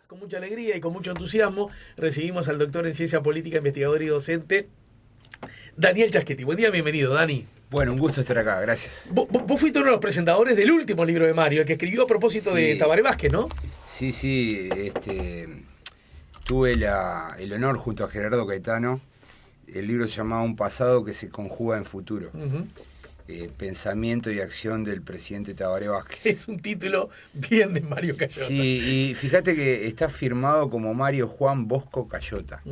Con mucha alegría y con mucho entusiasmo recibimos al doctor en Ciencia Política, investigador y docente, Daniel Chaschetti. Buen día, bienvenido, Dani. Bueno, un gusto estar acá, gracias. Vos fuiste uno de los presentadores del último libro de Mario, el que escribió a propósito de Tabaré Vázquez, ¿no? Sí, tuve el honor junto a Gerardo Caetano. El libro se llamaba Un pasado que se conjuga en futuro. Pensamiento y acción del presidente Tabaré Vázquez. Es un título bien de Mario Cayota. Sí, y fíjate que está firmado como Mario Juan Bosco Cayota.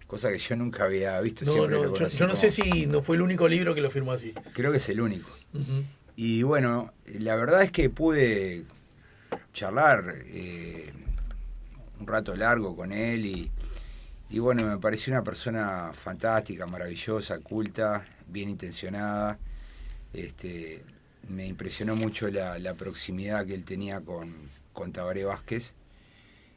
Cosa que yo nunca había visto. Yo no sé si no fue el único libro que lo firmó así. Creo que es el único. Y bueno, la verdad es que pude charlar un rato largo con él y bueno, me pareció una persona fantástica, maravillosa, culta, bien intencionada. Me impresionó mucho la proximidad que él tenía con Tabaré Vázquez.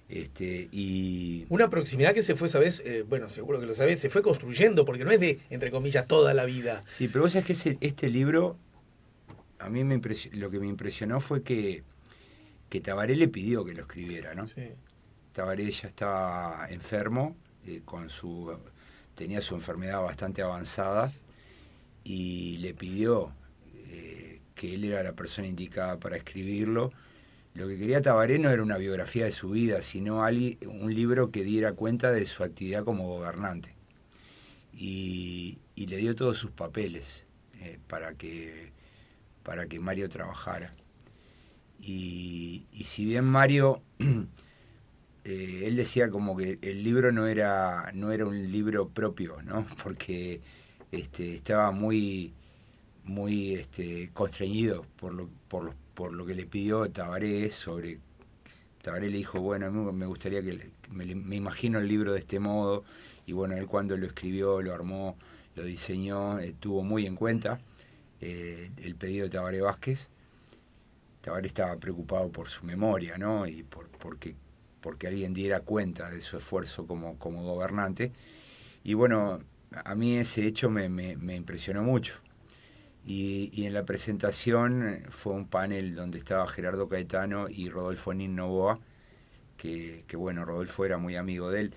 Y una proximidad que se fue, ¿sabes? Bueno, seguro que lo sabés, se fue construyendo, porque no es de, entre comillas, toda la vida. Sí, pero vos sabés que este libro, a mí lo que me impresionó fue que Tabaré le pidió que lo escribiera, ¿no? Sí. Tabaré ya estaba enfermo, tenía su enfermedad bastante avanzada, y le pidió que él era la persona indicada para escribirlo. Lo que quería Tabaré no era una biografía de su vida, sino un libro que diera cuenta de su actividad como gobernante. Y le dio todos sus papeles para que Mario trabajara. Y si bien Mario, él decía como que el libro no era un libro propio, ¿no? Porque estaba muy constreñido por lo que le pidió Tabaré. Tabaré le dijo, bueno, a mí me gustaría me imagino el libro de este modo, y bueno, él cuando lo escribió, lo armó, lo diseñó, tuvo muy en cuenta el pedido de Tabaré Vázquez. Tabaré estaba preocupado por su memoria, ¿no? Y porque alguien diera cuenta de su esfuerzo como gobernante. Y bueno, a mí ese hecho me impresionó mucho. Y en la presentación fue un panel donde estaba Gerardo Caetano y Rodolfo Nin Novoa, que bueno, Rodolfo era muy amigo de él.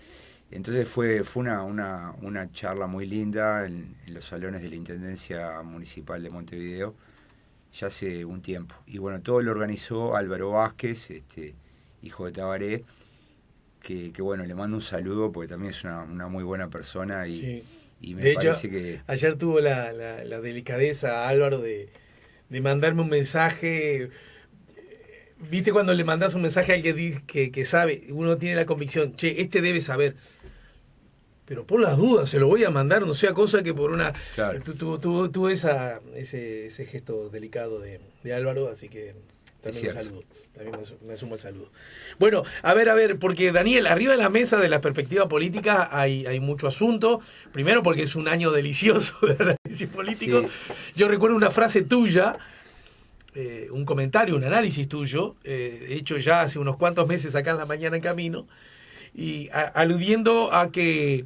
Entonces fue una charla muy linda en los salones de la Intendencia Municipal de Montevideo, ya hace un tiempo. Y bueno, todo lo organizó Álvaro Vázquez, hijo de Tabaré, que bueno, le mando un saludo porque también es una muy buena persona y... Sí. Y de hecho, ayer tuvo la delicadeza, Álvaro, de mandarme un mensaje. ¿Viste cuando le mandás un mensaje a alguien que sabe? Uno tiene la convicción, este debe saber. Pero por las dudas, se lo voy a mandar, no sea cosa que por una... Claro. Tuvo ese gesto delicado de Álvaro, así que también un saludo. También me sumo al saludo. Bueno, a ver, porque Daniel, arriba de la mesa de la perspectiva política hay mucho asunto. Primero porque es un año delicioso de análisis político. Sí. Yo recuerdo una frase tuya, un comentario, un análisis tuyo, hecho ya hace unos cuantos meses acá en La Mañana en Camino, y aludiendo a que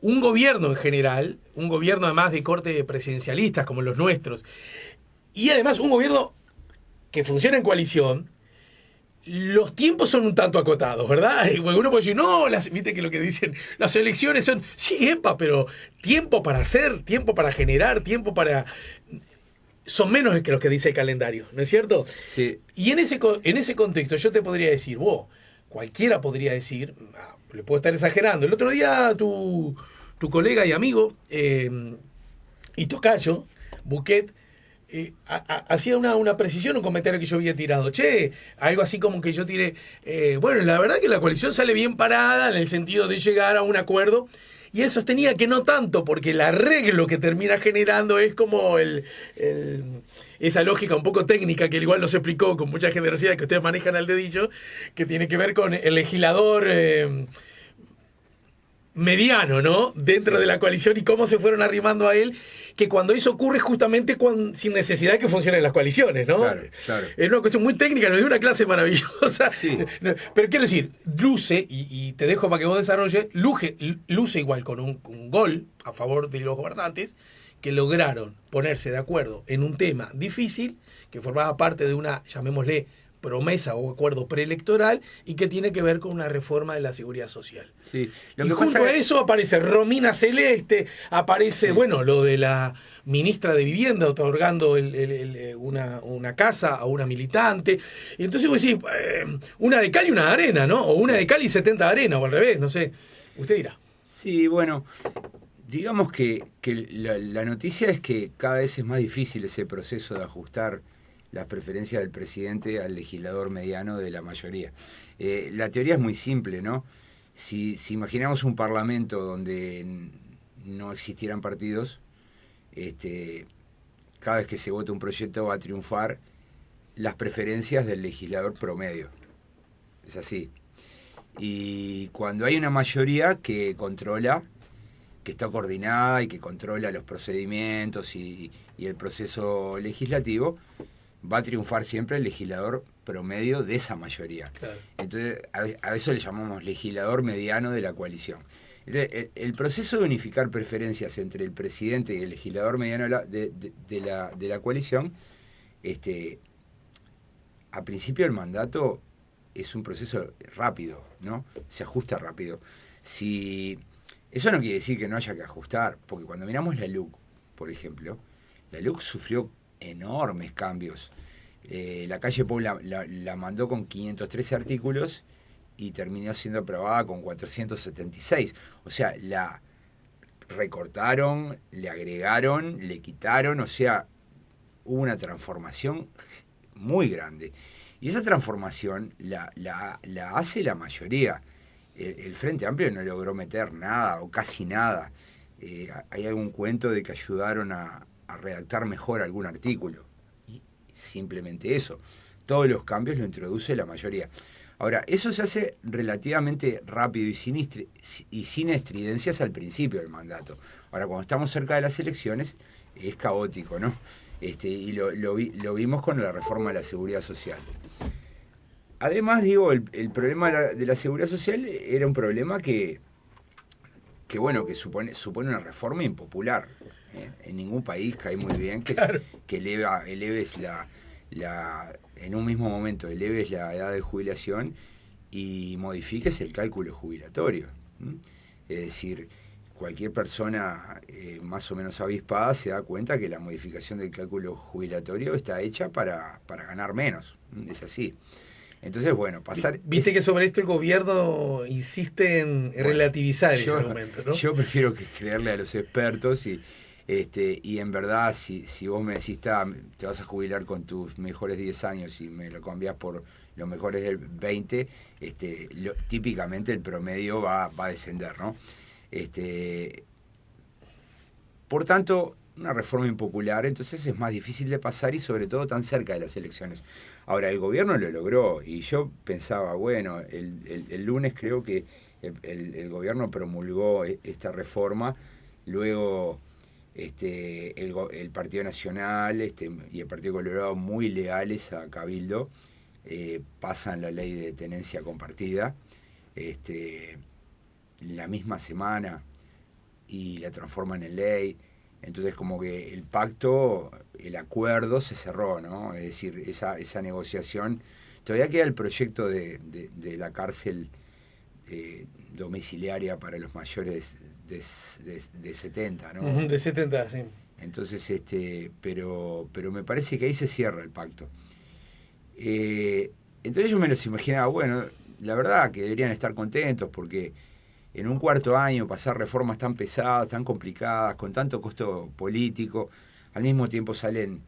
un gobierno en general, un gobierno además de corte presidencialistas como los nuestros, y además un gobierno que funciona en coalición, los tiempos son un tanto acotados, ¿verdad? Uno puede decir, no, viste que lo que dicen, las elecciones son, sí, pero tiempo para hacer, tiempo para generar, tiempo para... Son menos que los que dice el calendario, ¿no es cierto? Sí. Y en ese contexto yo te podría decir, cualquiera podría decir, le puedo estar exagerando. El otro día tu colega y amigo, y tocayo, Buquet, hacía una precisión, un comentario que yo había tirado. Algo así como que yo tiré, bueno, la verdad que la coalición sale bien parada en el sentido de llegar a un acuerdo, y él sostenía que no tanto, porque el arreglo que termina generando es como esa lógica un poco técnica que igual nos explicó con mucha generosidad que ustedes manejan al dedillo, que tiene que ver con el legislador mediano, ¿no? Dentro de la coalición y cómo se fueron arrimando a él, que cuando eso ocurre justamente sin necesidad de que funcionen las coaliciones, ¿no? Claro. Es una cuestión muy técnica, nos dio una clase maravillosa. Sí. Pero quiero decir, luce, y te dejo para que vos desarrolles, luce igual con un gol a favor de los gobernantes, que lograron ponerse de acuerdo en un tema difícil, que formaba parte de una, llamémosle, promesa o acuerdo preelectoral y que tiene que ver con una reforma de la seguridad social. Sí. Lo que junto a eso aparece Romina Celeste, aparece, sí, bueno, lo de la ministra de Vivienda otorgando una casa a una militante. Y entonces vos decís, una de cal y una de arena, ¿no? O una de cal y 70 de arena, o al revés, no sé. Usted dirá. Sí, bueno, digamos que la noticia es que cada vez es más difícil ese proceso de ajustar las preferencias del presidente al legislador mediano de la mayoría. La teoría es muy simple, ¿no? Si imaginamos un parlamento donde no existieran partidos, cada vez que se vote un proyecto va a triunfar las preferencias del legislador promedio. Es así. Y cuando hay una mayoría que controla, que está coordinada y que controla los procedimientos y el proceso legislativo, va a triunfar siempre el legislador promedio de esa mayoría. Claro. Entonces, a eso le llamamos legislador mediano de la coalición. Entonces, el proceso de unificar preferencias entre el presidente y el legislador mediano de la coalición, a principio del mandato es un proceso rápido, ¿no? Se ajusta rápido. Eso no quiere decir que no haya que ajustar, porque cuando miramos la LUC, por ejemplo, la LUC sufrió enormes cambios. La calle Pou la mandó con 513 artículos y terminó siendo aprobada con 476. O sea, la recortaron, le agregaron, le quitaron, o sea, hubo una transformación muy grande. Y esa transformación la hace la mayoría. El Frente Amplio no logró meter nada o casi nada. Hay algún cuento de que ayudaron a redactar mejor algún artículo. Y simplemente eso. Todos los cambios lo introduce la mayoría. Ahora, eso se hace relativamente rápido y sin estridencias al principio del mandato. Ahora, cuando estamos cerca de las elecciones, es caótico, ¿no? Y lo vimos con la reforma de la seguridad social. Además, digo, el problema de la seguridad social era un problema que supone una reforma impopular. En ningún país cae muy bien que eleves en un mismo momento eleves la edad de jubilación y modifiques el cálculo jubilatorio. Es decir, cualquier persona más o menos avispada se da cuenta que la modificación del cálculo jubilatorio está hecha para ganar menos. Es así. Entonces, bueno, Viste que sobre esto el gobierno insiste en relativizar ese argumento, ¿no? Yo prefiero creerle a los expertos y en verdad, si vos me decís, te vas a jubilar con tus mejores 10 años y me lo cambiás por los mejores del 20, típicamente el promedio va a descender, ¿no? Por tanto, una reforma impopular, entonces es más difícil de pasar y sobre todo tan cerca de las elecciones. Ahora, el gobierno lo logró y yo pensaba, bueno, el lunes creo que el gobierno promulgó esta reforma, luego el Partido Nacional y el Partido Colorado, muy leales a Cabildo, pasan la ley de tenencia compartida la misma semana y la transforman en ley. Entonces, como que el pacto, el acuerdo se cerró, ¿no? Es decir, esa negociación. Todavía queda el proyecto de la cárcel domiciliaria para los mayores de 70, ¿no? De 70, sí. Entonces, pero me parece que ahí se cierra el pacto. Entonces yo me los imaginaba, bueno, la verdad que deberían estar contentos porque en un cuarto año pasar reformas tan pesadas, tan complicadas, con tanto costo político, al mismo tiempo salen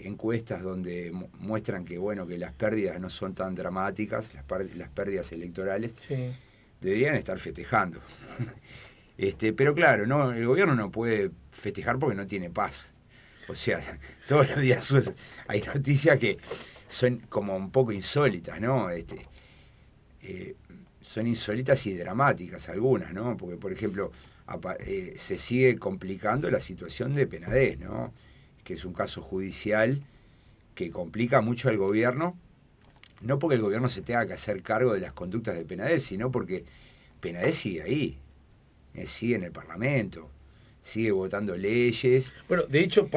encuestas donde muestran que que las pérdidas no son tan dramáticas, las pérdidas electorales, sí, deberían estar festejando. Pero claro, no, el gobierno no puede festejar porque no tiene paz. O sea, todos los días hay noticias que son como un poco insólitas, ¿no? Son insólitas y dramáticas algunas, ¿no? Porque, por ejemplo, se sigue complicando la situación de Penadez, ¿no? Que es un caso judicial que complica mucho al gobierno, no porque el gobierno se tenga que hacer cargo de las conductas de Penadez, sino porque Penadez sigue ahí, sigue en el Parlamento, sigue votando leyes. Bueno, de hecho,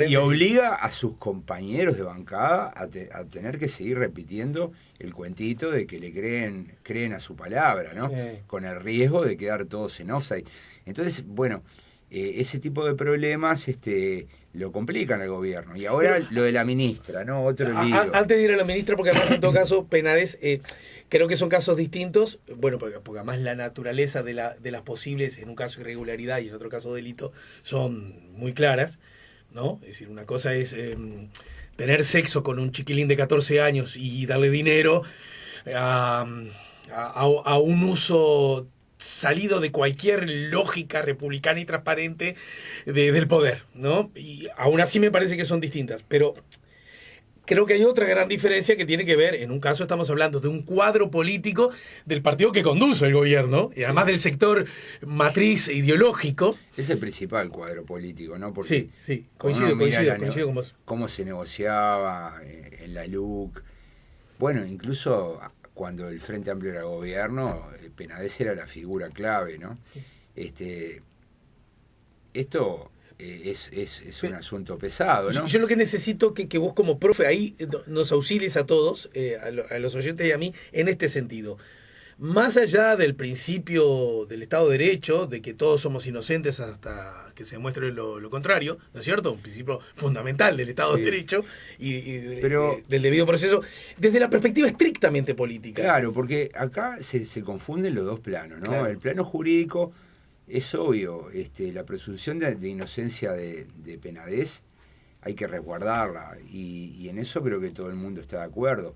y obliga a sus compañeros de bancada a tener que seguir repitiendo el cuentito de que le creen a su palabra, ¿no? Sí. Con el riesgo de quedar todos en offside. Entonces, bueno, ese tipo de problemas lo complican al gobierno. Y ahora lo de la ministra, ¿no? Otro lío. Antes de ir a la ministra, porque además en todo caso, Penades, creo que son casos distintos, bueno, porque además la naturaleza de las posibles, en un caso irregularidad y en otro caso delito, son muy claras, ¿no? Es decir, una cosa es tener sexo con un chiquilín de 14 años y darle dinero a un uso salido de cualquier lógica republicana y transparente del poder, ¿no? Y aún así me parece que son distintas, pero creo que hay otra gran diferencia que tiene que ver, en un caso estamos hablando de un cuadro político del partido que conduce el gobierno, y además del sector matriz ideológico. Es el principal cuadro político, ¿no? Porque sí, coincido con vos. Cómo se negociaba en la LUC. Bueno, incluso cuando el Frente Amplio era gobierno, Penades era la figura clave, ¿no? Esto es un asunto pesado, ¿no? Yo lo que necesito que vos como profe ahí nos auxilies a todos, a los oyentes y a mí, en este sentido. Más allá del principio del Estado de Derecho, de que todos somos inocentes hasta que se muestre lo contrario, ¿no es cierto? Un principio fundamental del Estado de Derecho del debido proceso, desde la perspectiva estrictamente política. Claro, porque acá se confunden los dos planos, ¿no? Claro. El plano jurídico es obvio, la presunción de inocencia de Penades hay que resguardarla, y en eso creo que todo el mundo está de acuerdo.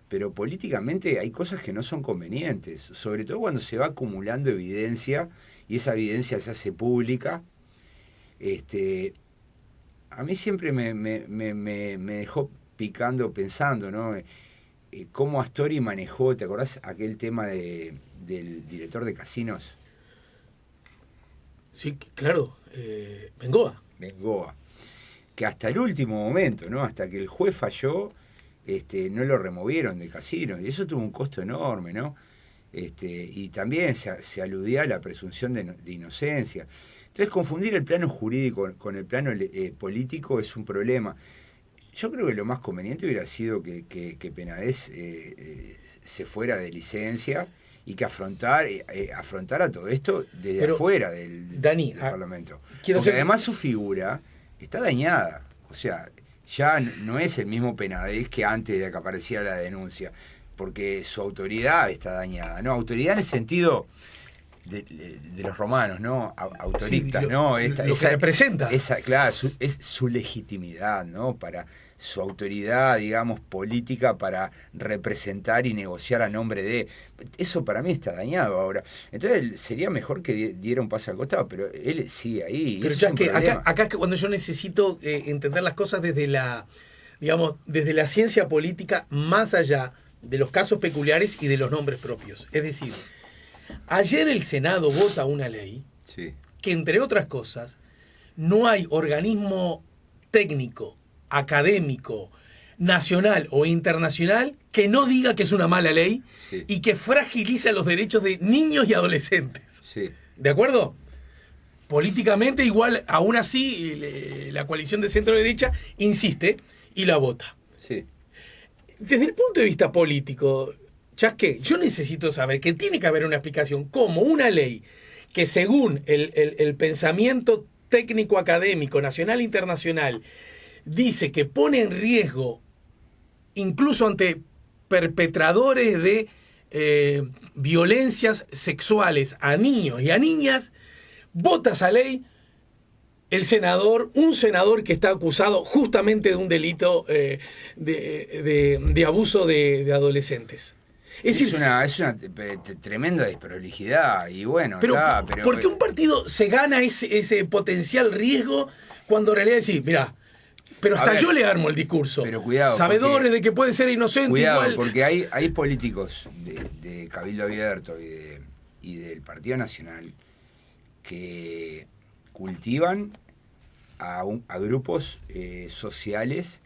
Pero políticamente hay cosas que no son convenientes, sobre todo cuando se va acumulando evidencia y esa evidencia se hace pública. A mí siempre me dejó picando pensando, ¿no? Cómo Astori manejó, ¿te acordás aquel tema del director de casinos? Sí, claro, Bengoa. Que hasta el último momento, ¿no? Hasta que el juez falló, no lo removieron de casinos, y eso tuvo un costo enorme, ¿no? Y también se aludía a la presunción de inocencia. Entonces, confundir el plano jurídico con el plano político es un problema. Yo creo que lo más conveniente hubiera sido que Penades se fuera de licencia y que afrontara todo esto desde afuera del Parlamento. Porque además su figura está dañada. O sea, ya no es el mismo Penades que antes de que apareciera la denuncia, porque su autoridad está dañada, ¿no? Autoridad en el sentido de los romanos, ¿no? Autoristas, ¿no? Lo que representa. Claro, es su legitimidad, ¿no? Para su autoridad, digamos, política para representar y negociar a nombre de... Eso para mí está dañado ahora. Entonces sería mejor que diera un paso al costado, pero él sigue ahí. Pero ya que acá es cuando yo necesito entender las cosas desde la ciencia política, más allá de los casos peculiares y de los nombres propios. Es decir, ayer el Senado vota una ley que, entre otras cosas, no hay organismo técnico, académico, nacional o internacional que no diga que es una mala ley y que fragiliza los derechos de niños y adolescentes. ¿De acuerdo? Políticamente, igual, aún así, la coalición de centro-derecha insiste y la vota. Desde el punto de vista político, Chasque, yo necesito saber que tiene que haber una explicación cómo una ley que, según el pensamiento técnico académico nacional e internacional, dice que pone en riesgo, incluso ante perpetradores de violencias sexuales a niños y a niñas, vota esa ley un senador que está acusado justamente de un delito de abuso de adolescentes. Es una tremenda desprolijidad, y bueno, pero ¿por qué un partido se gana ese potencial riesgo cuando en realidad decís, mirá, pero hasta yo le armo el discurso? Pero cuidado. Sabedores de que puede ser inocente. Cuidado, igual. Porque hay políticos de Cabildo Abierto y del Partido Nacional que cultivan a grupos sociales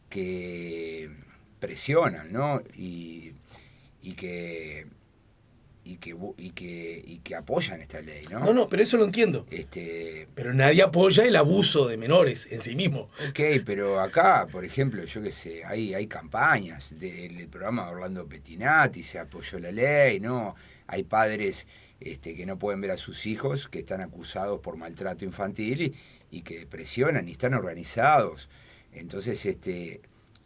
que presionan, ¿no? Y que apoyan esta ley, ¿no? No, pero eso lo entiendo. Pero nadie apoya el abuso de menores en sí mismo. Ok, pero acá, por ejemplo, yo qué sé, hay campañas del programa de Orlando Pettinati, se apoyó la ley, ¿no? Hay padres que no pueden ver a sus hijos, que están acusados por maltrato infantil y que presionan y están organizados. Entonces,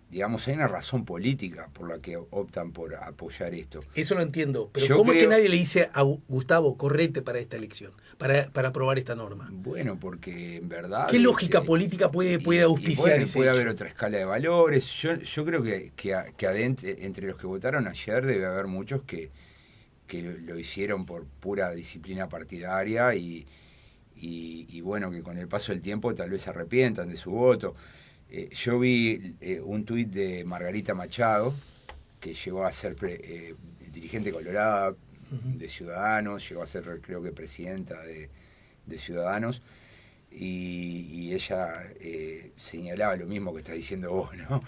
digamos, hay una razón política por la que optan por apoyar esto. Eso lo entiendo, pero ¿cómo es que nadie le dice a Gustavo, correte para esta elección, para aprobar esta norma? Bueno, porque en verdad... ¿Qué lógica política puede auspiciar ese puede hecho? haber otra escala de valores. Yo creo que adentro, entre los que votaron ayer debe haber muchos que lo hicieron por pura disciplina partidaria y bueno, que con el paso del tiempo tal vez se arrepientan de su voto. Yo vi un tuit de Margarita Machado, que llegó a ser dirigente colorada de Ciudadanos, llegó a ser, creo que, presidenta de Ciudadanos, y ella señalaba lo mismo que estás diciendo vos, ¿no?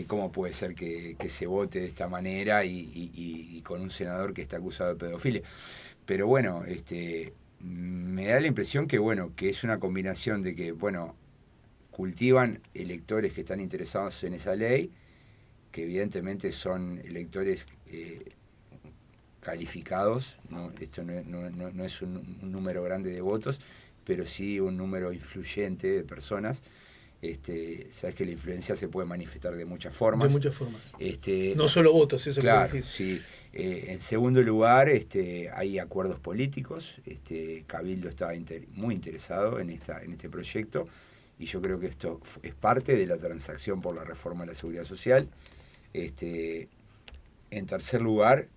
¿Cómo puede ser que se vote de esta manera y con un senador que está acusado de pedofilia? Pero bueno, me da la impresión que, bueno, que es una combinación de que, bueno, cultivan electores que están interesados en esa ley, que evidentemente son electores calificados, ¿no? Esto no es un número grande de votos, pero sí un número influyente de personas. Sabes que la influencia se puede manifestar de muchas formas. De muchas formas. No solo votos, eso claro, quiero decir. Sí. En segundo lugar, hay acuerdos políticos. Cabildo estaba muy interesado en este proyecto, y yo creo que esto es parte de la transacción por la reforma de la seguridad social. En tercer lugar,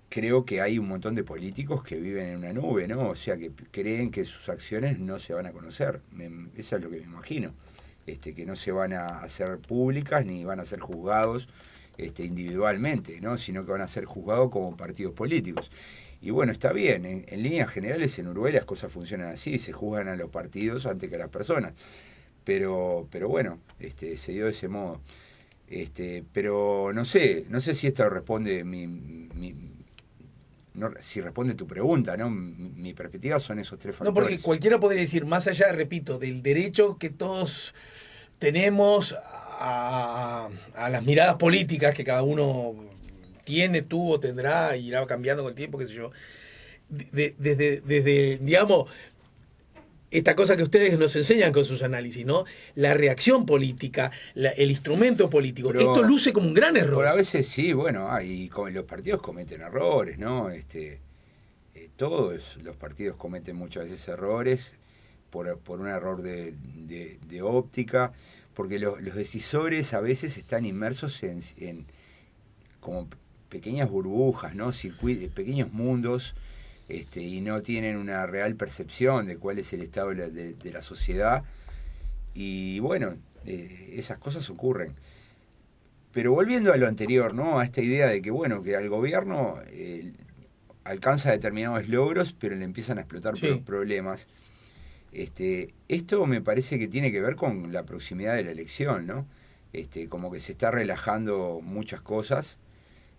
creo que hay un montón de políticos que viven en una nube, ¿no? O sea, que creen que sus acciones no se van a conocer. Eso es lo que me imagino. Que no se van a hacer públicas ni van a ser juzgados individualmente, ¿no? Sino que van a ser juzgados como partidos políticos. Y bueno, está bien, en líneas generales en Uruguay las cosas funcionan así, se juzgan a los partidos antes que a las personas. Pero bueno, se dio de ese modo. Pero no sé si esto responde si responde tu pregunta, ¿no? Mi perspectiva son esos tres factores. No, porque cualquiera podría decir, más allá, repito, del derecho que todos tenemos a las miradas políticas que cada uno tiene, tuvo, tendrá, irá cambiando con el tiempo, qué sé yo. Desde, digamos, esta cosa que ustedes nos enseñan con sus análisis, ¿no? La reacción política, el instrumento político. Pero esto luce como un gran error. Pero a veces sí, bueno, los partidos cometen errores, ¿no? Todos los partidos cometen muchas veces errores por un error de óptica, porque los decisores a veces están inmersos en como pequeñas burbujas, ¿no? Pequeños mundos, y no tienen una real percepción de cuál es el estado de la sociedad. Y bueno, esas cosas ocurren. Pero volviendo a lo anterior, ¿no? A esta idea de que, bueno, que al gobierno alcanza determinados logros, pero le empiezan a explotar problemas. Esto me parece que tiene que ver con la proximidad de la elección, ¿no? Como que se está relajando muchas cosas.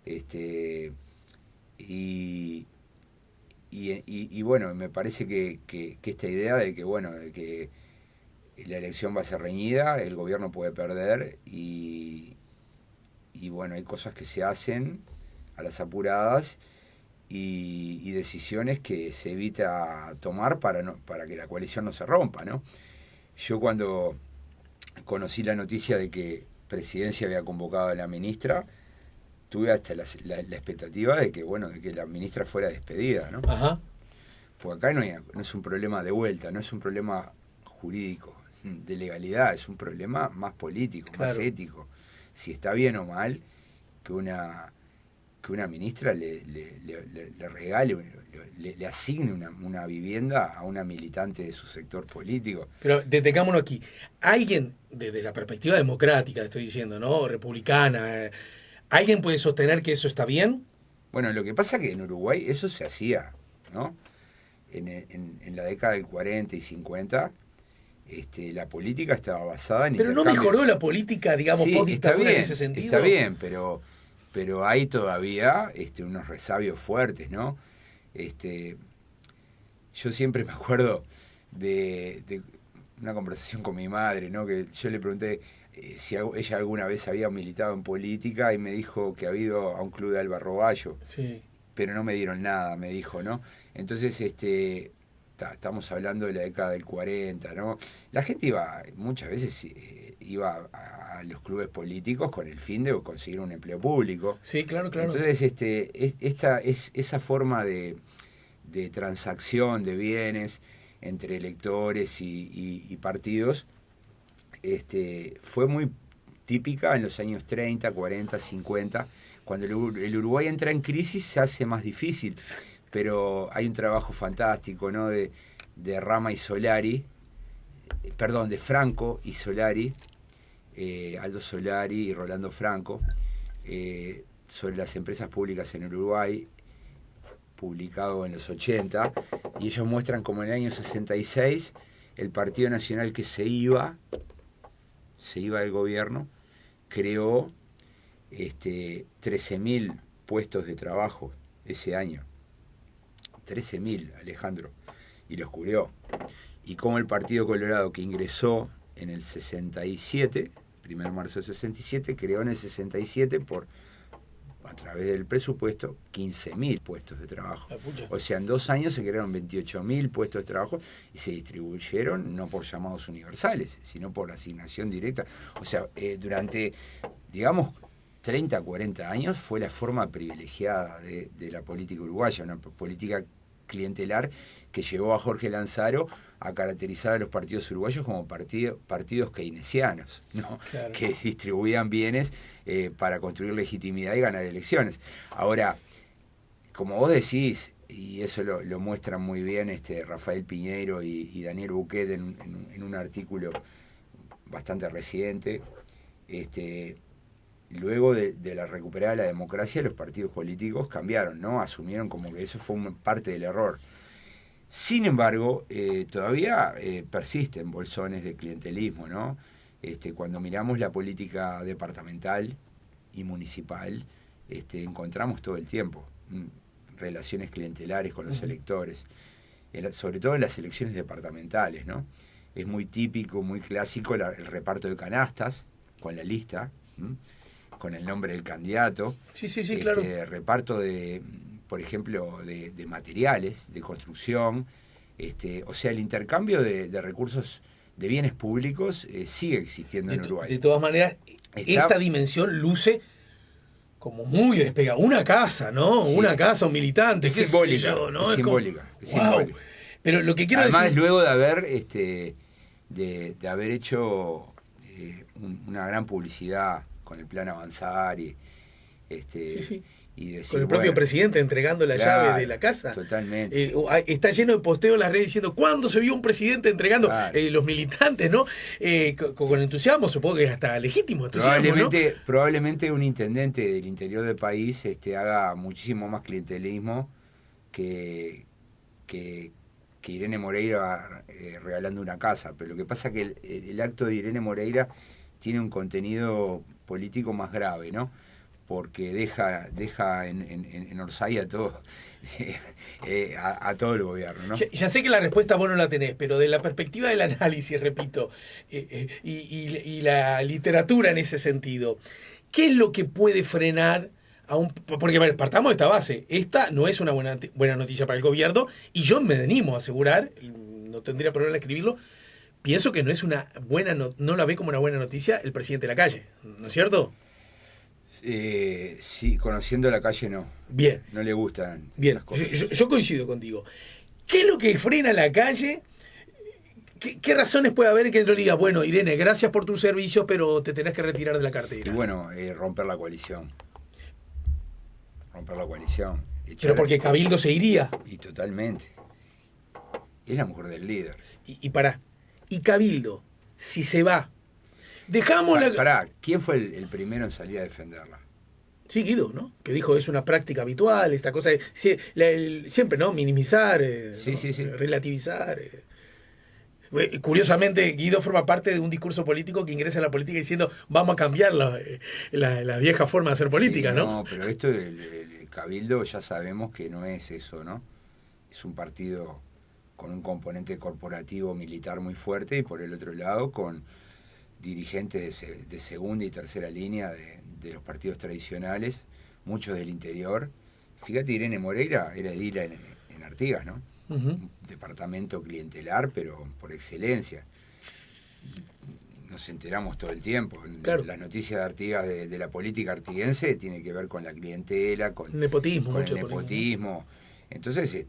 Y bueno, me parece que esta idea de que, bueno, de que la elección va a ser reñida, el gobierno puede perder y bueno, hay cosas que se hacen a las apuradas y decisiones que se evita tomar para que la coalición no se rompa, ¿no? Yo cuando conocí la noticia de que Presidencia había convocado a la ministra, tuve hasta la expectativa de que, bueno, de que la ministra fuera despedida, ¿no? Ajá. Porque acá no es un problema de vuelta, no es un problema jurídico, de legalidad, es un problema más político, claro, más ético. Si está bien o mal que una ministra le regale, le asigne una vivienda a una militante de su sector político. Pero detengámonos aquí. Alguien, desde la perspectiva democrática, estoy diciendo, ¿no? Republicana, ¿alguien puede sostener que eso está bien? Bueno, lo que pasa es que en Uruguay eso se hacía, ¿no? En la década del 40 y 50, la política estaba basada en pero no mejoró la política, digamos, sí, post-dictadura en ese sentido. Está bien, pero pero hay todavía unos resabios fuertes, ¿no? Yo siempre me acuerdo de una conversación con mi madre, ¿no? Que yo le pregunté si ella alguna vez había militado en política y me dijo que había ido a un club de Alba Roballo, sí, pero no me dieron nada, me dijo, ¿no? Entonces, estamos hablando de la década del 40, ¿no? La gente muchas veces iba a los clubes políticos con el fin de conseguir un empleo público. Sí, claro, claro. Entonces, esa forma de transacción de bienes entre electores y partidos fue muy típica en los años 30, 40, 50. Cuando el Uruguay entra en crisis se hace más difícil, pero hay un trabajo fantástico, ¿no? de Rama y Solari, de Franco y Solari, Aldo Solari y Rolando Franco, sobre las empresas públicas en Uruguay, publicado en los 80, y ellos muestran como en el año 66 el Partido Nacional que se iba del gobierno, creó 13.000 puestos de trabajo ese año. 13.000, Alejandro, y los cubrió. Y como el Partido Colorado, que ingresó en el 67, 1 de marzo del 67, creó en el 67 a través del presupuesto 15.000 puestos de trabajo. O sea, en 2 años se crearon 28.000 puestos de trabajo y se distribuyeron no por llamados universales, sino por asignación directa. O sea, durante, digamos, 30, 40 años fue la forma privilegiada de la política uruguaya, una política clientelar que llevó a Jorge Lanzaro a caracterizar a los partidos uruguayos como partidos keynesianos, ¿no? Claro. Que distribuían bienes para construir legitimidad y ganar elecciones. Ahora, como vos decís, y eso lo muestran muy bien Rafael Piñeiro y Daniel Buquet en un artículo bastante reciente, luego de la recuperada de la democracia, los partidos políticos cambiaron, ¿no? Asumieron como que eso fue parte del error. Sin embargo, todavía persisten bolsones de clientelismo, ¿no? Cuando miramos la política departamental y municipal, encontramos todo el tiempo relaciones clientelares con los electores, sobre todo en las elecciones departamentales, ¿no? Es muy típico, muy clásico el reparto de canastas con la lista, con el nombre del candidato. Sí, claro. Reparto por ejemplo, de materiales, de construcción, o sea, el intercambio de recursos, de bienes públicos, sigue existiendo en Uruguay. De todas maneras, esta dimensión luce como muy despegada. Una casa, ¿no? Sí. Una casa, un militante. Es simbólica, ¿no? Es simbólica. Pero lo que quiero Además, decir... luego de haber hecho una gran publicidad con el plan Avanzar y y decir, con el propio presidente entregando la llave de la casa. Totalmente. Está lleno de posteos en las redes diciendo ¿cuándo se vio un presidente entregando? Los militantes, ¿no? Con entusiasmo, supongo que hasta legítimo entusiasmo, probablemente un intendente del interior del país haga muchísimo más clientelismo que Irene Moreira regalando una casa. Pero lo que pasa es que el acto de Irene Moreira tiene un contenido político más grave, ¿no? Porque deja en Orsay a todo el gobierno, ¿no? Ya sé que la respuesta vos no la tenés, pero de la perspectiva del análisis, repito, y la literatura en ese sentido, ¿qué es lo que puede frenar a un... Porque, partamos de esta base, esta no es una buena noticia para el gobierno, y yo me animo a asegurar, no tendría problema en escribirlo, pienso que no es una buena, no la ve como una buena noticia el presidente Lacalle, ¿no es cierto? Sí, conociendo la calle no. Bien. No le gustan bien. Esas cosas. Yo coincido contigo. ¿Qué es lo que frena a Lacalle? ¿Qué razones puede haber en que él diga, bueno, Irene, gracias por tu servicio, pero te tenés que retirar de la cartera? Y bueno, romper la coalición. Pero porque Cabildo se iría. Y totalmente. Es la mujer del líder. Y Cabildo, si se va, Pará, ¿quién fue el primero en salir a defenderla? Sí, Guido, ¿no? Que dijo es una práctica habitual, esta cosa de siempre, ¿no? Minimizar, sí. Relativizar. Curiosamente, Guido forma parte de un discurso político que ingresa a la política diciendo vamos a cambiar la vieja forma de hacer política, sí, ¿no? No, pero esto el Cabildo ya sabemos que no es eso, ¿no? Es un partido con un componente corporativo militar muy fuerte y por el otro lado con dirigentes de segunda y tercera línea de los partidos tradicionales, muchos del interior. Fíjate, Irene Moreira era edila en Artigas, ¿no? Un departamento clientelar, pero por excelencia. Nos enteramos todo el tiempo. Claro. Las noticias de Artigas, de la política artiguense, tiene que ver con la clientela, con nepotismo, el nepotismo. Entonces,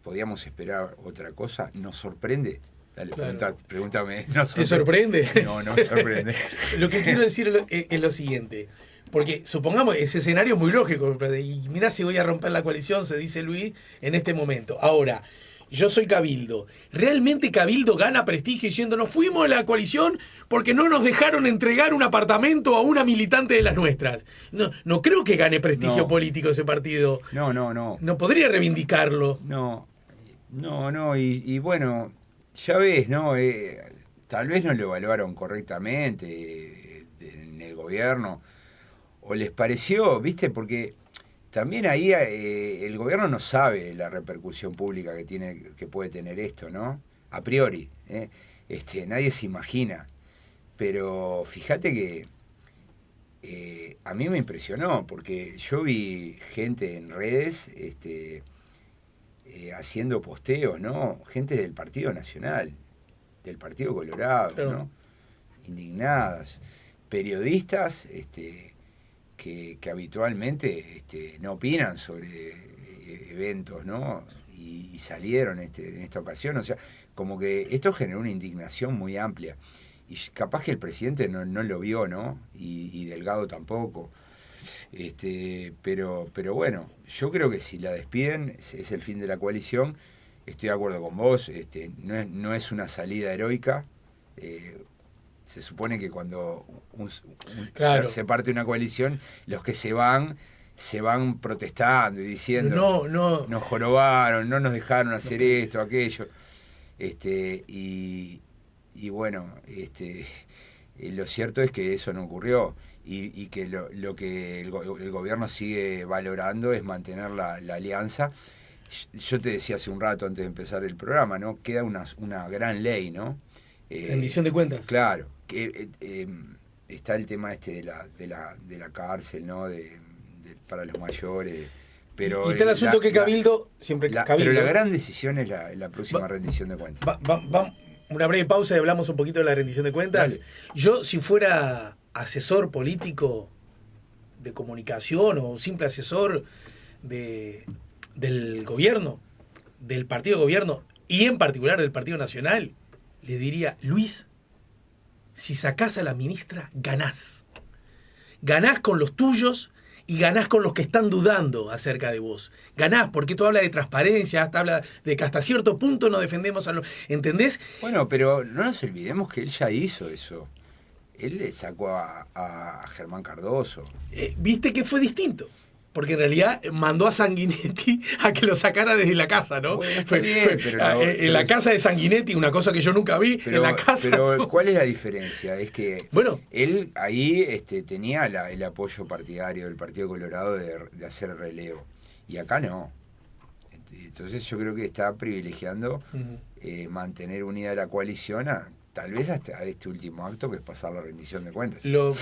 podíamos esperar otra cosa. ¿Nos sorprende? Dale, claro. Pregúntame. ¿Te sorprende? No, no me sorprende. Lo que quiero decir es lo siguiente. Porque supongamos, ese escenario es muy lógico. Y mirá si voy a romper la coalición, se dice Luis, en este momento. Ahora, yo soy Cabildo. ¿Realmente Cabildo gana prestigio diciendo nos fuimos de la coalición porque no nos dejaron entregar un apartamento a una militante de las nuestras? No creo que gane prestigio político ese partido. No. No podría reivindicarlo. No. Y bueno, ya ves, ¿no? Tal vez no lo evaluaron correctamente en el gobierno. ¿O les pareció, viste? Porque también ahí el gobierno no sabe la repercusión pública que puede tener esto, ¿no? A priori, nadie se imagina. Pero fíjate que a mí me impresionó, porque yo vi gente en redes haciendo posteos, ¿no? Gente del Partido Nacional, del Partido Colorado, claro, ¿no? Indignadas. Periodistas, que habitualmente no opinan sobre eventos, ¿no? Y salieron en esta ocasión. O sea, como que esto generó una indignación muy amplia. Y capaz que el presidente no lo vio, ¿no? Y Delgado tampoco. Pero bueno, yo creo que si la despiden es el fin de la coalición. Estoy de acuerdo con vos. No es una salida heroica. Se supone que cuando claro, se parte una coalición, los que se van protestando y diciendo nos jorobaron, no nos dejaron hacer esto, aquello. Y bueno, lo cierto es que eso no ocurrió y que lo que el gobierno sigue valorando es mantener la alianza. Yo te decía hace un rato antes de empezar el programa, ¿no? Queda una gran ley, ¿no? Rendición de cuentas. Claro, que está el tema de la cárcel, ¿no? Para los mayores. Pero y está el asunto que Cabildo siempre Cabildo. Pero la gran decisión es la próxima rendición de cuentas. Una breve pausa y hablamos un poquito de la rendición de cuentas. Dale. Yo, si fuera asesor político de comunicación o simple asesor del gobierno, del partido de gobierno y en particular del Partido Nacional, le diría, Luis, si sacás a la ministra, ganás. Ganás con los tuyos y ganás con los que están dudando acerca de vos. Ganás, porque esto habla de transparencia, habla de que hasta cierto punto no defendemos a los... ¿Entendés? Bueno, pero no nos olvidemos que él ya hizo eso. Él le sacó a Germán Cardoso. ¿Viste que fue distinto? Porque en realidad mandó a Sanguinetti a que lo sacara desde la casa, ¿no? Bueno, está bien, pero en la casa de Sanguinetti, una cosa que yo nunca vi, en la casa... Pero no. ¿cuál es la diferencia? Es que bueno, él ahí tenía el apoyo partidario del Partido Colorado de hacer relevo. Y acá no. Entonces yo creo que está privilegiando mantener unida la coalición tal vez hasta este último acto, que es pasar la rendición de cuentas. Luego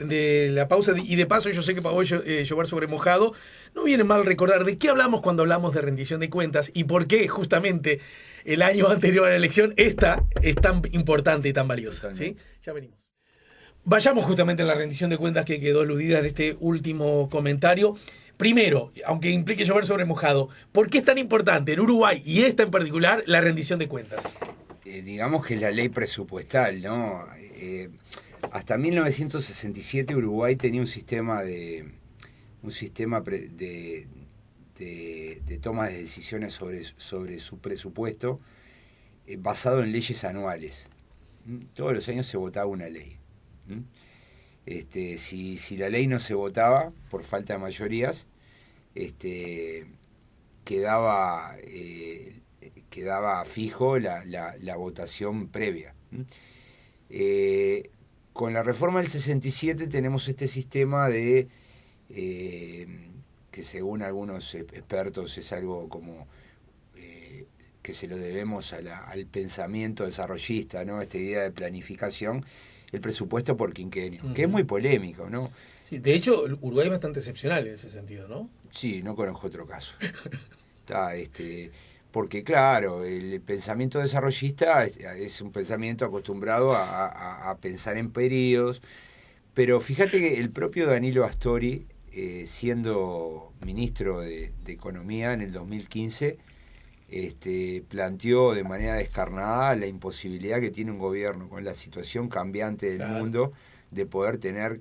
de la pausa, y de paso yo sé que para hoy llover sobre mojado, no viene mal recordar de qué hablamos cuando hablamos de rendición de cuentas y por qué justamente el año anterior a la elección esta es tan importante y tan valiosa. ¿Sí? Ya venimos. Vayamos justamente a la rendición de cuentas que quedó aludida en este último comentario. Primero, aunque implique llover sobre mojado, ¿por qué es tan importante en Uruguay, y esta en particular, la rendición de cuentas? Digamos que es la ley presupuestal, ¿no? Hasta 1967 Uruguay tenía un sistema de toma de decisiones sobre su presupuesto basado en leyes anuales. Todos los años se votaba una ley. Si la ley no se votaba por falta de mayorías, quedaba quedaba fijo la votación previa. Con la reforma del 67 tenemos este sistema de, que según algunos expertos es algo como que se lo debemos al pensamiento desarrollista, ¿no? Esta idea de planificación, el presupuesto por quinquenio, que es muy polémico, ¿no? Sí, de hecho, Uruguay es bastante excepcional en ese sentido, ¿no? Sí, no conozco otro caso. Porque claro, el pensamiento desarrollista es un pensamiento acostumbrado a pensar en periodos, pero fíjate que el propio Danilo Astori, siendo ministro de Economía en el 2015, planteó de manera descarnada la imposibilidad que tiene un gobierno con la situación cambiante del mundo de poder tener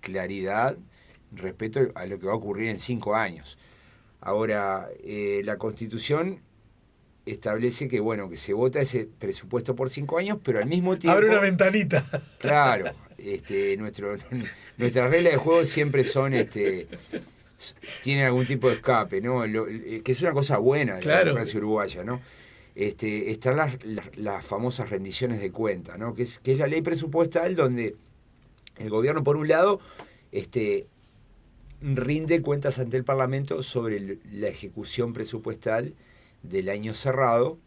claridad respecto a lo que va a ocurrir en 5 años. Ahora, la Constitución establece que bueno, que se vota ese presupuesto por 5 años, pero al mismo tiempo... Abre una ventanita. Claro, nuestras reglas de juego siempre son... tienen algún tipo de escape, ¿no? Que es una cosa buena de la democracia uruguaya, ¿no? Están las famosas rendiciones de cuenta, ¿no? Que es la ley presupuestal donde el gobierno, por un lado, rinde cuentas ante el Parlamento sobre la ejecución presupuestal del año cerrado,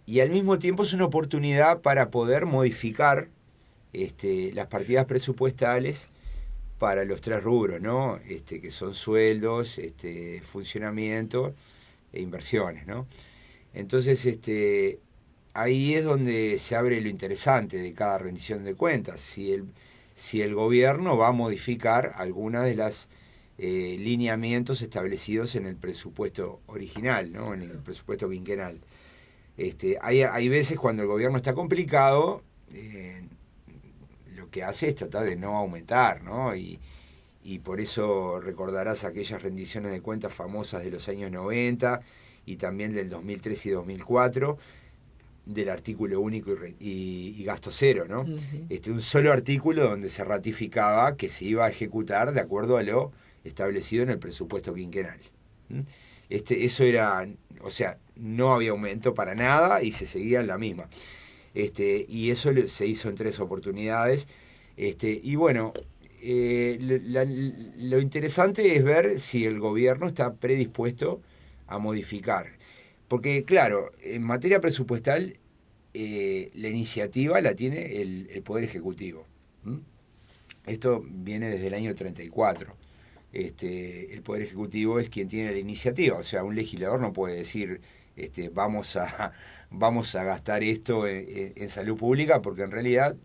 y al mismo tiempo es una oportunidad para poder modificar las partidas presupuestales para los 3 rubros, ¿no? Que son sueldos, funcionamiento e inversiones, ¿no? Entonces, ahí es donde se abre lo interesante de cada rendición de cuentas. Si el gobierno va a modificar algunas de las lineamientos establecidos en el presupuesto original, ¿no? En el presupuesto quinquenal. Hay veces cuando el gobierno está complicado, lo que hace es tratar de no aumentar, ¿no? Y por eso recordarás aquellas rendiciones de cuentas famosas de los años 90 y también del 2003 y 2004, del artículo único y gasto cero, ¿no? Un solo artículo donde se ratificaba que se iba a ejecutar de acuerdo a lo establecido en el presupuesto quinquenal. Eso era, o sea, no había aumento para nada y se seguía en la misma. Y eso se hizo en 3 oportunidades. Y bueno, lo interesante es ver si el gobierno está predispuesto a modificar. Porque, claro, en materia presupuestal, la iniciativa la tiene el Poder Ejecutivo. Esto viene desde el año 34. El Poder Ejecutivo es quien tiene la iniciativa. O sea, un legislador no puede decir vamos a gastar esto en salud pública, porque en realidad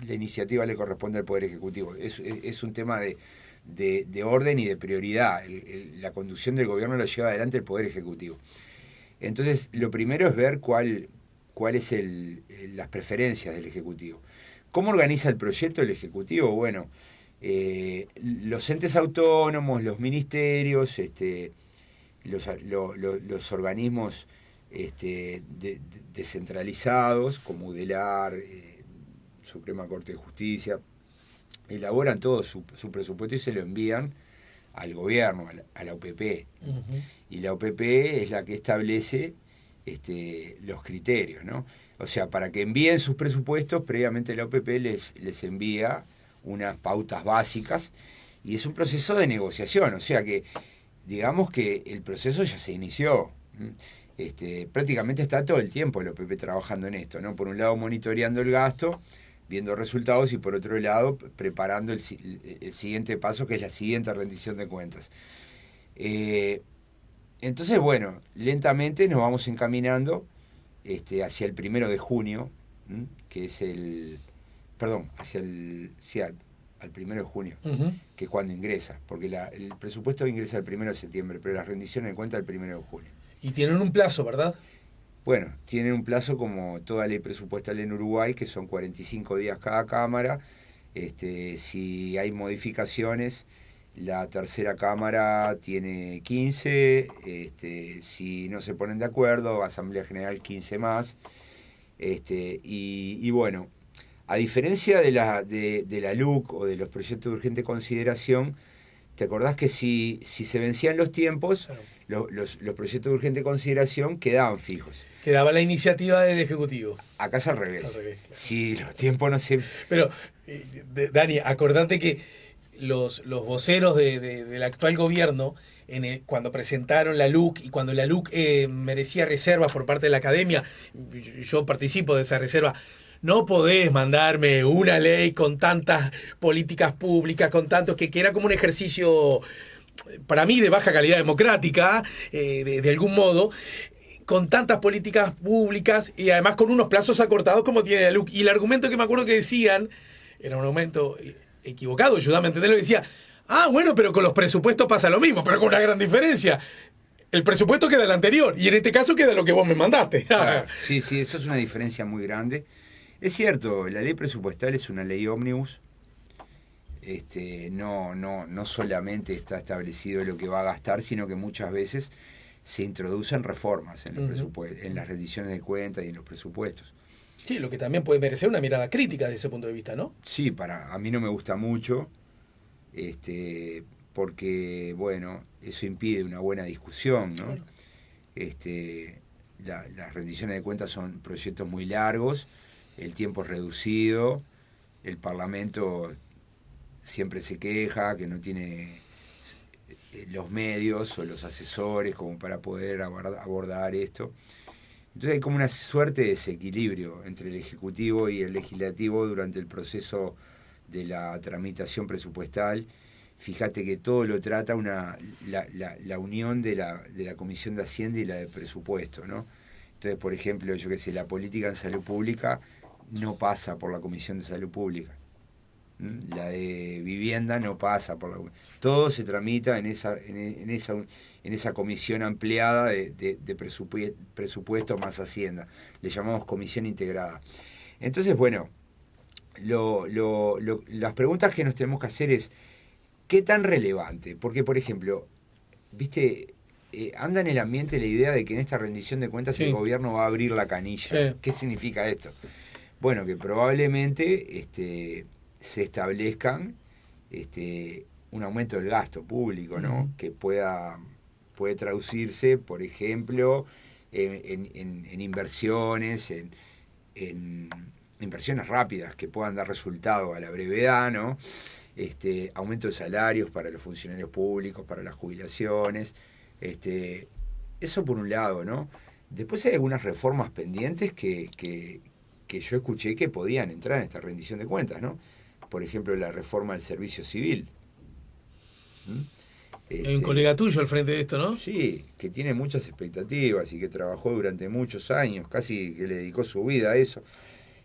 la iniciativa le corresponde al Poder Ejecutivo. Es un tema de orden y de prioridad. La conducción del gobierno lo lleva adelante el Poder Ejecutivo. Entonces, lo primero es ver cuál es las preferencias del Ejecutivo. ¿Cómo organiza el proyecto el Ejecutivo? Bueno, los entes autónomos, los ministerios, los organismos descentralizados, como UDELAR, Suprema Corte de Justicia, elaboran todo su presupuesto y se lo envían al gobierno, a la OPP. Y la OPP es la que establece los criterios, ¿no? O sea, para que envíen sus presupuestos, previamente la OPP les envía unas pautas básicas y es un proceso de negociación, o sea que digamos que el proceso ya se inició. Prácticamente está todo el tiempo la OPP trabajando en esto, ¿no? Por un lado monitoreando el gasto, viendo resultados, y por otro lado preparando el siguiente paso, que es la siguiente rendición de cuentas. Entonces, bueno, lentamente nos vamos encaminando hacia el 1 de junio, que es al 1 de junio, que es cuando ingresa, porque el presupuesto ingresa el 1 de septiembre, pero la rendición de cuentas el 1 de junio. Y tienen un plazo, ¿verdad? Bueno, tienen un plazo como toda ley presupuestal en Uruguay, que son 45 días cada cámara. Si hay modificaciones, la tercera cámara tiene 15, si no se ponen de acuerdo, Asamblea General 15 más. Y bueno, a diferencia de la LUC o de los proyectos de urgente consideración, ¿te acordás que si se vencían los tiempos, Claro. los proyectos de urgente consideración quedaban fijos? Quedaba la iniciativa del Ejecutivo. Acá es al revés. Al revés, claro. Si los tiempos no se... Pero, Dani, acordate que los voceros del actual gobierno, cuando presentaron la LUC y cuando la LUC merecía reservas por parte de la academia, yo participo de esa reserva. No podés mandarme una ley con tantas políticas públicas, con tantos, que era como un ejercicio, para mí, de baja calidad democrática, de algún modo, con tantas políticas públicas y además con unos plazos acortados como tiene la LUC. Y el argumento que me acuerdo que decían, era un argumento equivocado, ayúdame a entenderlo, decía, bueno, pero con los presupuestos pasa lo mismo, pero con una gran diferencia. El presupuesto queda el anterior y en este caso queda lo que vos me mandaste. Claro, sí, eso es una diferencia muy grande. Es cierto, la ley presupuestal es una ley ómnibus. No solamente está establecido lo que va a gastar, sino que muchas veces se introducen reformas en, en las rendiciones de cuentas y en los presupuestos. Sí, lo que también puede merecer una mirada crítica desde ese punto de vista, ¿no? Sí, a mí no me gusta mucho, porque, bueno, eso impide una buena discusión, ¿no? Claro. Las rendiciones de cuentas son proyectos muy largos, el tiempo es reducido, el Parlamento siempre se queja que no tiene los medios o los asesores como para poder abordar esto. Entonces hay como una suerte de desequilibrio entre el Ejecutivo y el Legislativo durante el proceso de la tramitación presupuestal. Fíjate que todo lo trata la unión de la Comisión de Hacienda y la de Presupuesto, ¿no? Entonces, por ejemplo, la política en salud pública no pasa por la Comisión de Salud Pública. La de vivienda no pasa por la... Todo se tramita en esa comisión ampliada de presupuesto más Hacienda. Le llamamos comisión integrada. Entonces, bueno, las preguntas que nos tenemos que hacer es, ¿qué tan relevante? Porque, por ejemplo, viste, anda en el ambiente la idea de que en esta rendición de cuentas el gobierno va a abrir la canilla. Sí. ¿Qué significa esto? Bueno, que probablemente se establezcan un aumento del gasto público, ¿no? Que puede traducirse, por ejemplo, en inversiones, en inversiones rápidas que puedan dar resultado a la brevedad, ¿no? Aumento de salarios para los funcionarios públicos, para las jubilaciones, eso por un lado, ¿no? Después hay algunas reformas pendientes que yo escuché que podían entrar en esta rendición de cuentas, ¿no? Por ejemplo, la reforma del servicio civil. Hay un colega tuyo al frente de esto, ¿no? Sí, que tiene muchas expectativas y que trabajó durante muchos años, casi que le dedicó su vida a eso,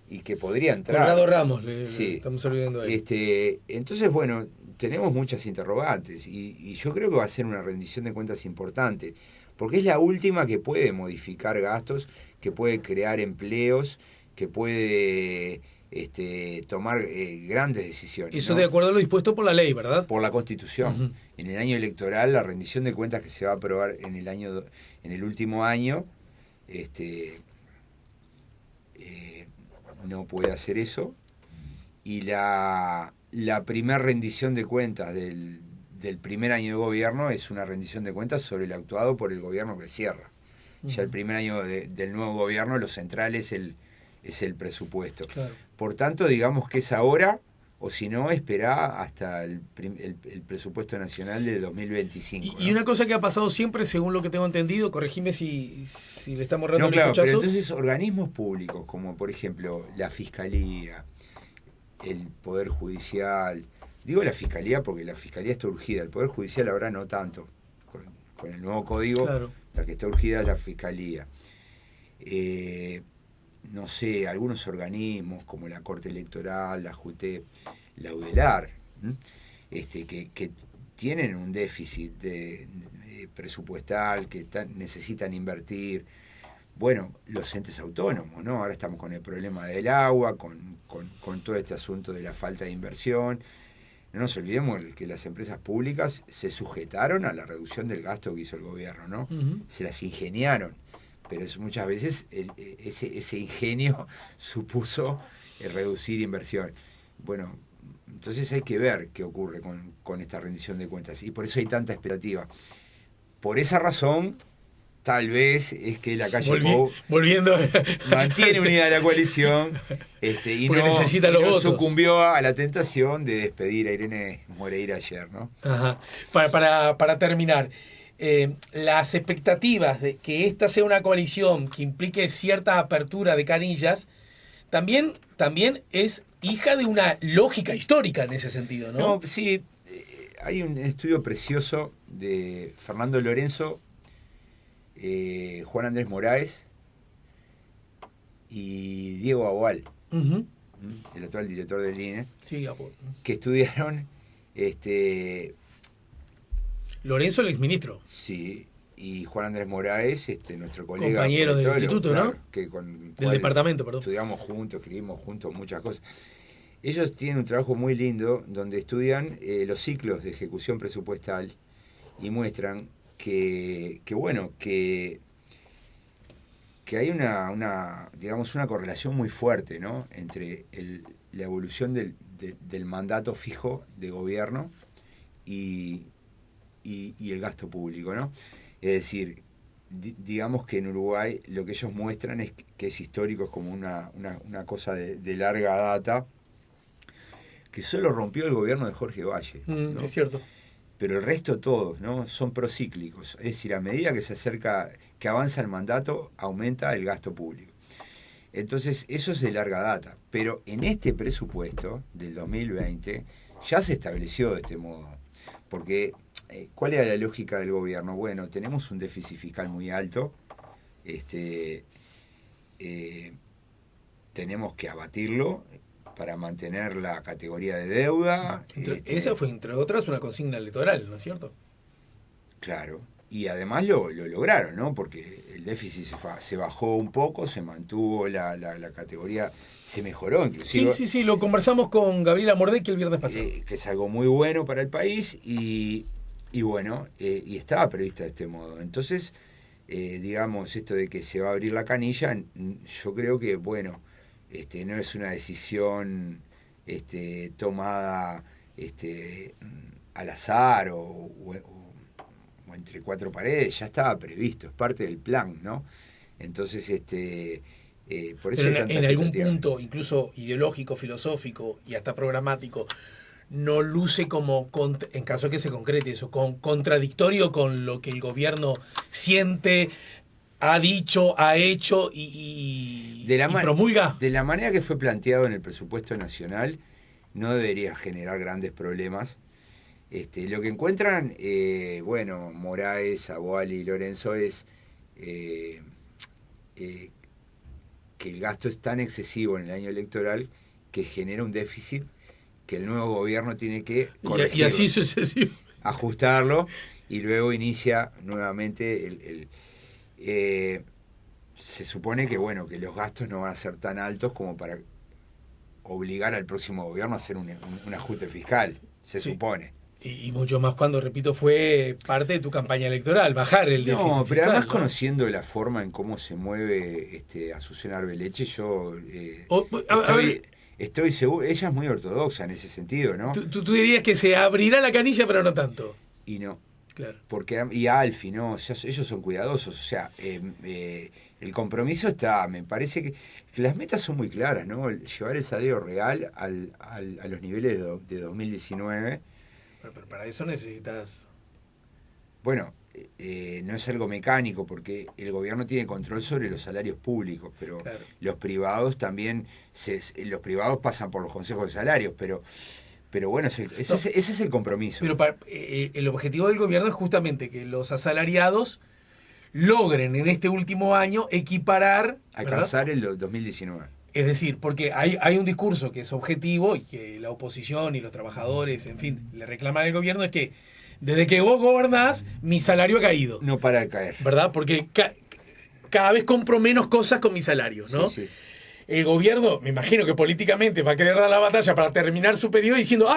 y que podría entrar. Conrado Ramos, sí. Estamos olvidando de él. Entonces, bueno, tenemos muchas interrogantes y yo creo que va a ser una rendición de cuentas importante, porque es la última que puede modificar gastos, que puede crear empleos, que puede tomar grandes decisiones. Eso, ¿no? De acuerdo a lo dispuesto por la ley, ¿verdad? Por la Constitución. En el año electoral, la rendición de cuentas que se va a aprobar en el último año, no puede hacer eso. Y la primera rendición de cuentas del primer año de gobierno es una rendición de cuentas sobre el actuado por el gobierno que cierra. Ya el primer año del nuevo gobierno, lo central es el presupuesto. Claro. Por tanto, digamos que es ahora, o si no, esperá hasta el presupuesto nacional de 2025. Y una cosa que ha pasado siempre, según lo que tengo entendido, corregime si le estamos dando el escuchazo. Pero entonces organismos públicos, como por ejemplo la Fiscalía, el Poder Judicial, digo la Fiscalía porque la Fiscalía está urgida, el Poder Judicial ahora no tanto, con el nuevo código, claro. La que está urgida es la Fiscalía. No sé, algunos organismos como la Corte Electoral, la JUTEP, la UDELAR, que tienen un déficit presupuestal, que necesitan invertir. Bueno, los entes autónomos, ¿no? Ahora estamos con el problema del agua, con todo este asunto de la falta de inversión. No nos olvidemos que las empresas públicas se sujetaron a la reducción del gasto que hizo el gobierno, ¿no? Se las ingeniaron. Pero muchas veces ese ingenio supuso reducir inversión. Bueno, Entonces hay que ver qué ocurre con esta rendición de cuentas. Y por eso hay tanta expectativa. Por esa razón, tal vez es que la calle Pou mantiene unida la coalición y no sucumbió a la tentación de despedir a Irene Moreira ayer, ¿no? Ajá. Para terminar, las expectativas de que esta sea una coalición que implique cierta apertura de canillas, también es hija de una lógica histórica en ese sentido, ¿no? No, sí, hay un estudio precioso de Fernando Lorenzo, Juan Andrés Moraes y Diego Agual, el actual director del INE, sí, que estudiaron Lorenzo, el exministro. Sí, y Juan Andrés Moraes, nuestro colega. Compañero del instituto, claro, ¿no? Del departamento, perdón. Estudiamos juntos, escribimos juntos muchas cosas. Ellos tienen un trabajo muy lindo donde estudian los ciclos de ejecución presupuestal y muestran que hay una correlación muy fuerte, ¿no?, entre la evolución del mandato fijo de gobierno y el gasto público, ¿no? Es decir, digamos que en Uruguay lo que ellos muestran es que es histórico, es como una cosa de larga data, que solo rompió el gobierno de Jorge Valle, ¿no? Es cierto. Pero el resto todos, ¿no?, son procíclicos. Es decir, a medida que avanza el mandato, aumenta el gasto público. Entonces, eso es de larga data. Pero en este presupuesto del 2020 ya se estableció de este modo. Porque, ¿cuál era la lógica del gobierno? Bueno, tenemos un déficit fiscal muy alto, tenemos que abatirlo para mantener la categoría de deuda. Esa fue, entre otras, una consigna electoral, ¿no es cierto? Claro, y además lo lograron, ¿no? Porque el déficit se bajó un poco, se mantuvo la categoría, se mejoró inclusive. Sí, lo conversamos con Gabriela Mordecki el viernes pasado. Que es algo muy bueno para el país y bueno, y estaba previsto de este modo. Entonces, digamos, esto de que se va a abrir la canilla, yo creo que, bueno, no es una decisión tomada al azar o entre cuatro paredes, ya estaba previsto, es parte del plan, ¿no? Entonces, por eso. Pero en algún punto, incluso ideológico, filosófico y hasta programático, no luce como, en caso que se concrete eso, contradictorio con lo que el gobierno siente, ha dicho, ha hecho y promulga. De la manera que fue planteado en el presupuesto nacional, no debería generar grandes problemas. Lo que encuentran, Moraes, Agual y Lorenzo es que el gasto es tan excesivo en el año electoral que genera un déficit que el nuevo gobierno tiene que corregir, y así sucesivo, ajustarlo, y luego inicia nuevamente se supone que los gastos no van a ser tan altos como para obligar al próximo gobierno a hacer un ajuste fiscal, se supone. Y mucho más cuando, repito, fue parte de tu campaña electoral, bajar el déficit fiscal. Pero además, ¿no?, conociendo la forma en cómo se mueve Azucena Arbeleche, yo estoy seguro, ella es muy ortodoxa en ese sentido, ¿no? Tú dirías que se abrirá la canilla, pero no tanto. Y no. Claro. Y Alfi, ¿no? O sea, ellos son cuidadosos, o sea, el compromiso está, me parece que las metas son muy claras, ¿no? Llevar el salario real a los niveles de 2019. Pero para eso necesitas... Bueno, no es algo mecánico porque el gobierno tiene control sobre los salarios públicos, pero claro, los privados también, los privados pasan por los consejos de salarios, pero bueno, ese es el compromiso. Pero el objetivo del gobierno es justamente que los asalariados logren en este último año alcanzar, ¿verdad?, el 2019. Es decir, porque hay un discurso que es objetivo y que la oposición y los trabajadores, en fin, le reclaman al gobierno, es que desde que vos gobernás, mi salario ha caído. No para de caer. ¿Verdad? Porque cada vez compro menos cosas con mi salario, ¿no? Sí. El gobierno, me imagino que políticamente va a querer dar la batalla para terminar su periodo diciendo,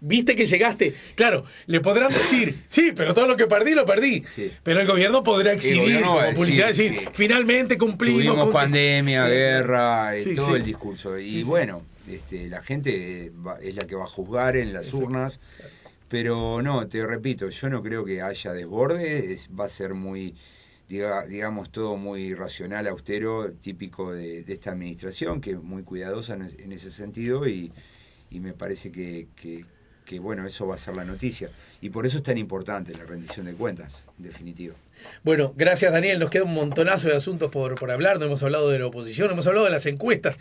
viste que llegaste. Claro, le podrán decir, sí, pero todo lo que perdí, lo perdí. Sí. Pero el gobierno podrá exhibir como publicidad, decir, finalmente cumplimos. Tuvimos pandemia, guerra, todo el discurso. Y bueno, la gente es la que va a juzgar en las urnas, pero no, te repito, yo no creo que haya desborde, va a ser muy, digamos, todo muy racional, austero, típico de esta administración, que es muy cuidadosa en ese sentido, y me parece que bueno, eso va a ser la noticia. Y por eso es tan importante la rendición de cuentas, en definitiva. Bueno, gracias Daniel, nos queda un montonazo de asuntos por hablar, no hemos hablado de la oposición, hemos hablado de las encuestas.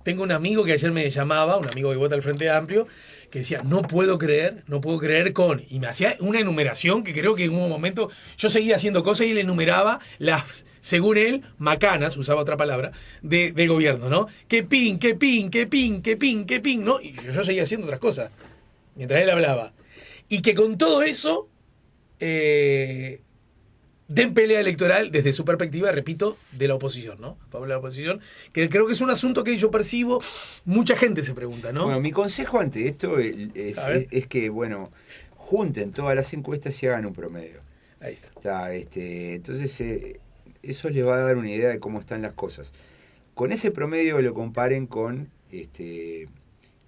Tengo un amigo que ayer me llamaba, un amigo que vota al Frente Amplio, que decía, no puedo creer con, y me hacía una enumeración que creo que en un momento yo seguía haciendo cosas y le enumeraba las, según él, macanas, usaba otra palabra, del gobierno, ¿no? Que pin, ¿no? Y yo seguía haciendo otras cosas, mientras él hablaba. Y que con todo eso den pelea electoral desde su perspectiva, repito, de la oposición, ¿no? A favor de la oposición, que creo que es un asunto que yo percibo, mucha gente se pregunta, ¿no? Bueno, mi consejo ante esto es que, bueno, junten todas las encuestas y hagan un promedio. Ahí está. Entonces, eso les va a dar una idea de cómo están las cosas. Con ese promedio lo comparen con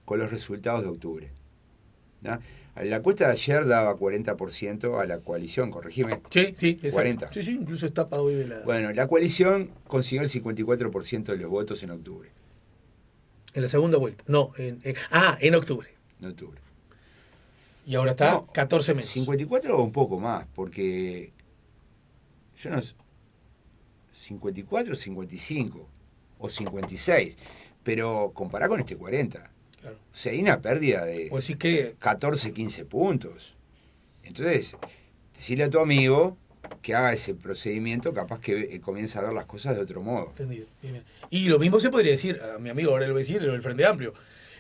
los resultados de octubre, ¿no? La encuesta de ayer daba 40% a la coalición, corregime. Sí, exacto. 40. Sí, incluso está para hoy de la... Bueno, la coalición consiguió el 54% de los votos en octubre. En la segunda vuelta. No, en octubre. En octubre. Y ahora está 14 meses. 54 o un poco más, porque yo no sé, 54, 55 o 56, pero compará con este 40. Claro. O sea, hay una pérdida de 14, 15 puntos. Entonces, decirle a tu amigo que haga ese procedimiento, capaz que comienza a ver las cosas de otro modo. Entendido. Bien. Y lo mismo se podría decir, a mi amigo ahora le voy a decir, el Frente Amplio.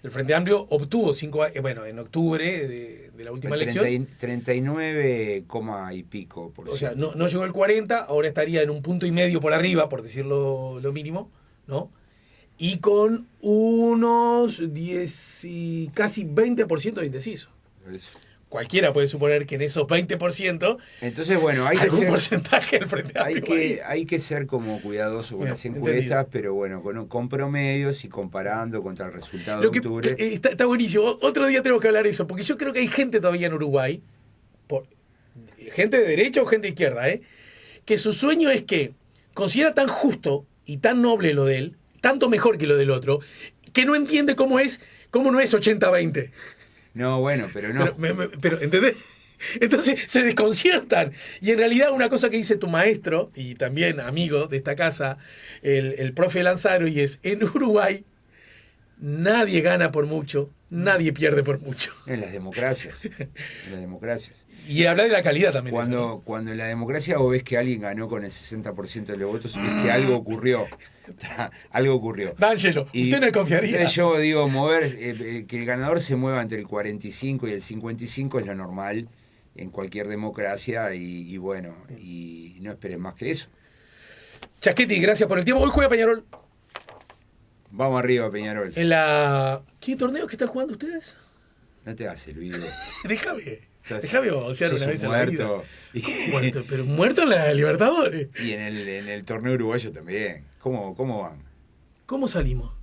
El Frente Amplio obtuvo en octubre de la última elección. 39, y pico por ciento. O sea, no llegó al 40, ahora estaría en un punto y medio por arriba, por decirlo lo mínimo, ¿no? Y con unos 10 y casi 20% de indeciso. Cualquiera puede suponer que en esos 20%, entonces, bueno, hay algún porcentaje del Frente Amplio. Hay que ser como cuidadoso con las encuestas, entendido. Pero bueno, con promedios y comparando contra el resultado de octubre. Está buenísimo. Otro día tenemos que hablar de eso, porque yo creo que hay gente todavía en Uruguay, gente de derecha o gente de izquierda, que su sueño es que considera tan justo y tan noble lo de él, tanto mejor que lo del otro, que no entiende cómo no es 80-20. No, bueno, pero no. Pero ¿entendés? Entonces se desconciertan. Y en realidad una cosa que dice tu maestro, y también amigo de esta casa, el profe Lanzaro, y es, en Uruguay nadie gana por mucho, nadie pierde por mucho. En las democracias. Y habla de la calidad también. Cuando en la democracia vos ves que alguien ganó con el 60% de los votos, es que algo ocurrió. Algo ocurrió. D'Angelo, usted no confiaría. Entonces yo digo, que el ganador se mueva entre el 45 y el 55 es lo normal en cualquier democracia y bueno, y no esperen más que eso. Chaquetti, gracias por el tiempo. Hoy juega Peñarol. Vamos arriba, Peñarol. ¿Qué torneos que están jugando ustedes? No te hagas el video. Déjame bocear una vez muerto. En la vida. Muerto, pero muerto en la Libertadores. Y en el torneo uruguayo también. ¿Cómo van? ¿Cómo salimos?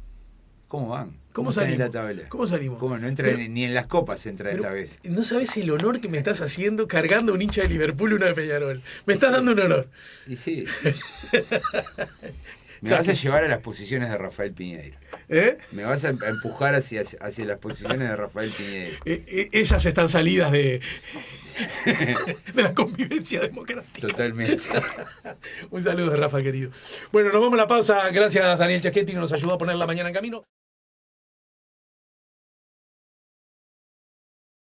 ¿Cómo van? ¿Cómo están salimos? en la tabla? ¿Cómo salimos? ¿Cómo no entra ni en las copas entra esta vez? No sabes el honor que me estás haciendo cargando un hincha de Liverpool y uno de Peñarol. Me estás dando un honor. Y sí. Me vas a llevar a las posiciones de Rafael Piñeiro. Me vas a empujar hacia las posiciones de Rafael Piñeiro. Esas están salidas de la convivencia democrática. Totalmente. Un saludo de Rafa, querido. Bueno, nos vamos a la pausa. Gracias, Daniel Chaquetti, que nos ayudó a poner la mañana en camino.